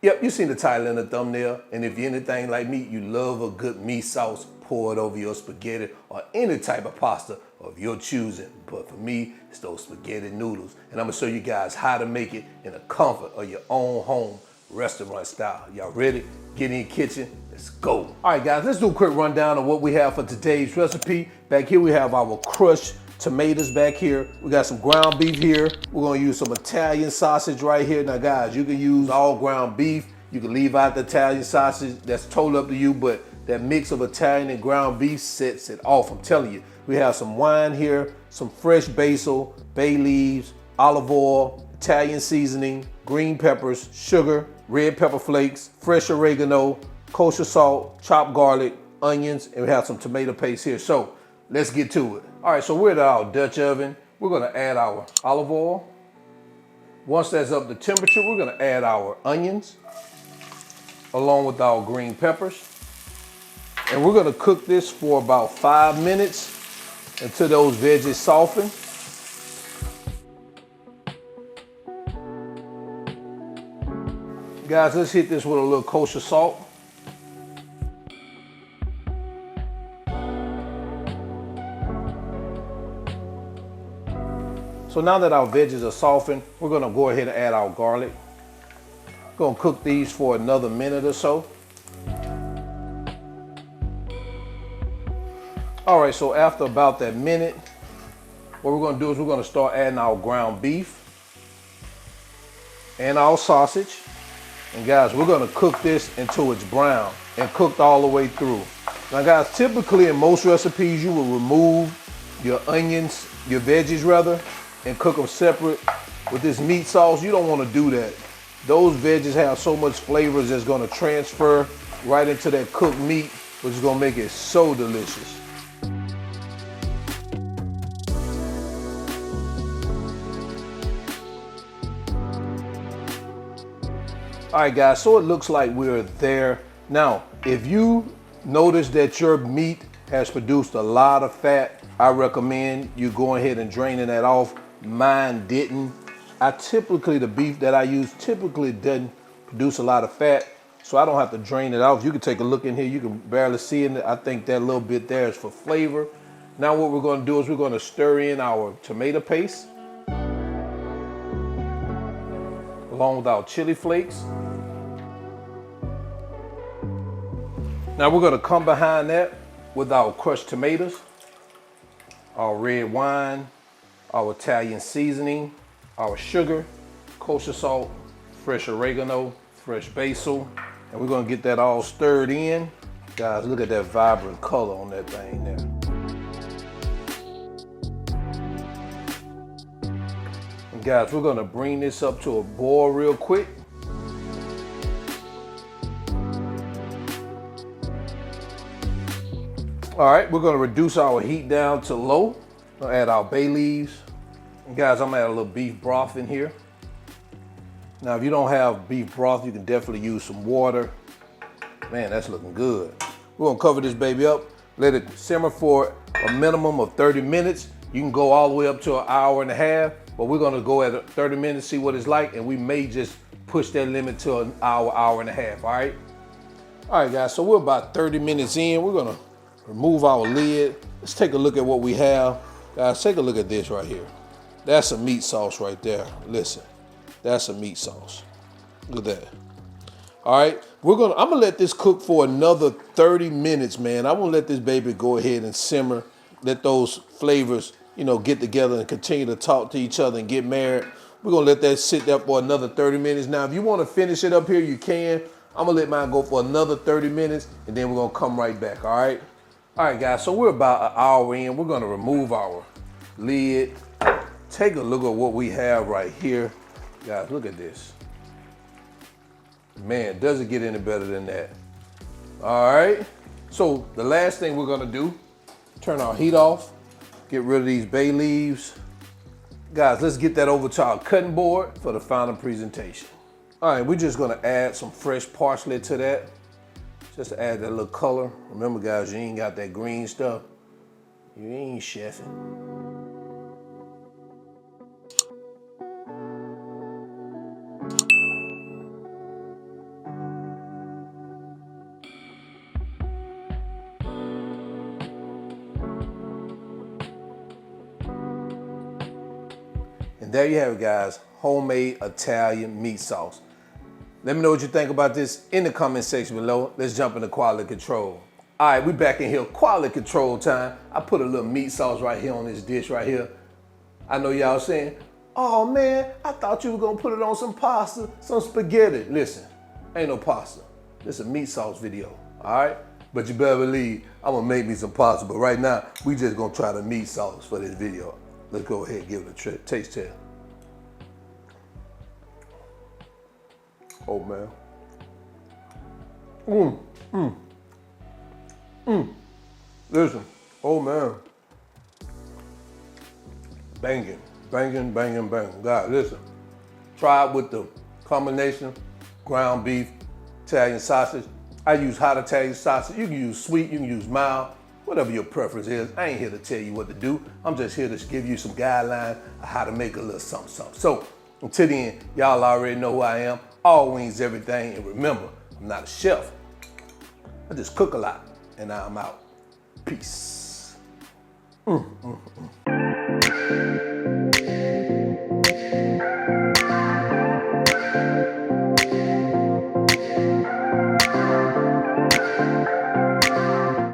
Yep, you seen the title in the thumbnail, and if you're anything like me, you love a good meat sauce, pour it over your spaghetti or any type of pasta of your choosing. But for me, it's those spaghetti noodles. And I'm gonna show you guys how to make it in the comfort of your own home, restaurant style. Y'all ready? Get in the kitchen, let's go. All right guys, let's do a quick rundown of what we have for today's recipe. Back here we have our crushed tomatoes back here. We got some ground beef here. We're gonna use some Italian sausage right here. Now guys, you can use all ground beef. You can leave out the Italian sausage. That's totally up to you, but that mix of Italian and ground beef sets it off, I'm telling you. We have some wine here, some fresh basil, bay leaves, olive oil, Italian seasoning, green peppers, sugar, red pepper flakes, fresh oregano, kosher salt, chopped garlic, onions, and we have some tomato paste here. So let's get to it. All right, so we're at our Dutch oven. We're gonna add our olive oil. Once that's up to temperature, we're gonna add our onions along with our green peppers. And we're gonna cook this for about 5 minutes until those veggies soften. Guys, let's hit this with a little kosher salt. So now that our veggies are softened, we're gonna go ahead and add our garlic. Gonna cook these for another minute or so. All right, so after about that minute, what we're gonna do is we're gonna start adding our ground beef and our sausage. And guys, we're gonna cook this until it's brown and cooked all the way through. Now guys, typically in most recipes, you will remove your onions, your veggies rather, and cook them separate. With this meat sauce, you don't wanna do that. Those veggies have so much flavors that's gonna transfer right into that cooked meat, which is gonna make it so delicious. All right guys, so it looks like we're there. Now, if you notice that your meat has produced a lot of fat, I recommend you go ahead and draining that off. Mine didn't. The beef that I use typically doesn't produce a lot of fat, so I don't have to drain it off. You can take a look in here, you can barely see it. I think that little bit there is for flavor. Now what we're gonna do is we're gonna stir in our tomato paste, along with our chili flakes. Now we're gonna come behind that with our crushed tomatoes, our red wine, our Italian seasoning, our sugar, kosher salt, fresh oregano, fresh basil, and we're gonna get that all stirred in. Guys, look at that vibrant color on that thing there. And guys, we're gonna bring this up to a boil real quick. All right, we're gonna reduce our heat down to low. We'll add our bay leaves. And guys, I'm gonna add a little beef broth in here. Now, if you don't have beef broth, you can definitely use some water. Man, that's looking good. We're gonna cover this baby up, let it simmer for a minimum of 30 minutes. You can go all the way up to an hour and a half, but we're gonna go at 30 minutes, see what it's like, and we may just push that limit to an hour, hour and a half, all right? All right, guys, so we're about 30 minutes in. We're gonna remove our lid. Let's take a look at what we have. Guys, take a look at this right here. That's a meat sauce right there. Listen, that's a meat sauce. Look at that. All right, I'm gonna let this cook for another 30 minutes, man. I'm gonna let this baby go ahead and simmer. Let those flavors, get together and continue to talk to each other and get married. We're gonna let that sit there for another 30 minutes. Now, if you wanna finish it up here, you can. I'm gonna let mine go for another 30 minutes and then we're gonna come right back, all right? All right, guys, so we're about an hour in. We're gonna remove our lid. Take a look at what we have right here. Guys, look at this. Man, does it get any better than that? All right, so the last thing we're gonna do, turn our heat off, get rid of these bay leaves. Guys, let's get that over to our cutting board for the final presentation. All right, we're just gonna add some fresh parsley to that, just to add that little color. Remember guys, you ain't got that green stuff, you ain't chefing. And there you have it, guys. Homemade Italian meat sauce. Let me know what you think about this in the comment section below. Let's jump into quality control. All right, we back in here, quality control time. I put a little meat sauce right here on this dish right here. I know y'all saying, oh man, I thought you were gonna put it on some pasta, some spaghetti. Listen, ain't no pasta. This is a meat sauce video, all right? But you better believe I'm gonna make me some pasta. But right now, we just gonna try the meat sauce for this video. Let's go ahead and give it a taste test. Oh man. Listen, oh man. Banging, banging, banging, banging. God, listen. Try it with the combination ground beef, Italian sausage. I use hot Italian sausage. You can use sweet, you can use mild, whatever your preference is. I ain't here to tell you what to do. I'm just here to give you some guidelines of how to make a little something, something. So until the end, y'all already know who I am. All wings, everything. And remember, I'm not a chef. I just cook a lot. And now I'm out. Peace.